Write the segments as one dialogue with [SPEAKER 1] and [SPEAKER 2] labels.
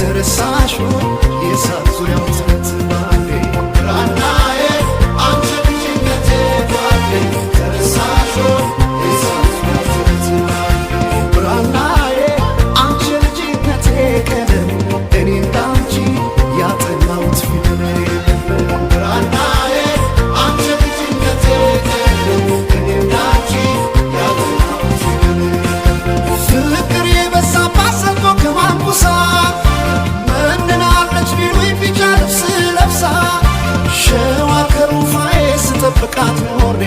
[SPEAKER 1] ተረሳሽ የሳት ዙሪያው ትረትባሌ ብራናዬ አንቺ ልጅነቴ ባሌ ተረሳሽ የሳት ዙሪያው ትረትባሌ ብራናዬ አንቺ ልጅነቴ ቀለም እኔ እንዳንቺ ያጠናሁት ፊደል የለም ብራናዬ አንቺ ልጅነቴ ቀለም እኔ እንዳንቺ ያጠናሁት ፊደል የለም ፍቅር የበዛባት ሰልፎ ከማንኩሳ መንናለች ቢሉኝ ቢጫ ልብስ ለብሳ ሸዋ ከሩፋዬ ስጠብቃት ኖሬ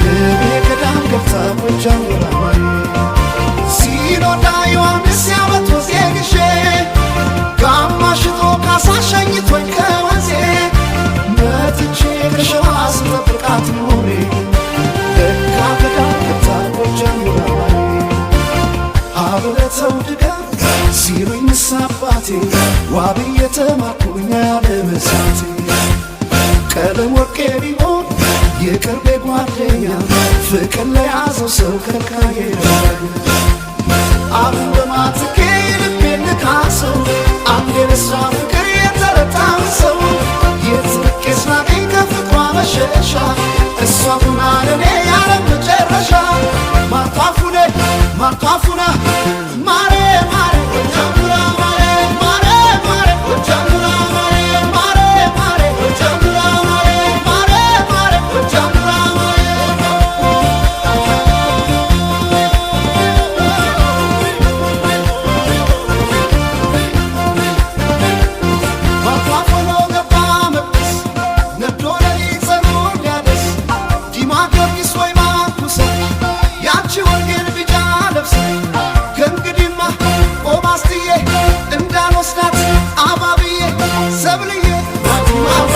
[SPEAKER 1] ልቤ ገዳም ገብታ ጎጃም ወራማዬ ሲኖዳ ዮሐንስ ያመት ወዜ ግሼ ጋማሽቶ ካሳ ሸኝቶኝ ከወንዜ መጥቼ ከሸዋ ስጠብቃት ኖሬ ለካ ገዳም ገብታ ጎጃም ወራማዬ አብረተው ድጋም ሲሉኝ ምሳባቴ ዋብዬ ተማርኩኝ ያለ መሳቴ ቀለም ወርቄ ቢሆን የቅርቤ ጓደኛ ፍቅር ለያዘው ሰው ከልካዬ አሁን በማትኬ ልቤ ልካሰው አንድ የነሷ ፍቅር የተረታን ሰው የትርቄ ስናገኝ ከፍቅሯ መሸሻ እሷ ሁና ለኔ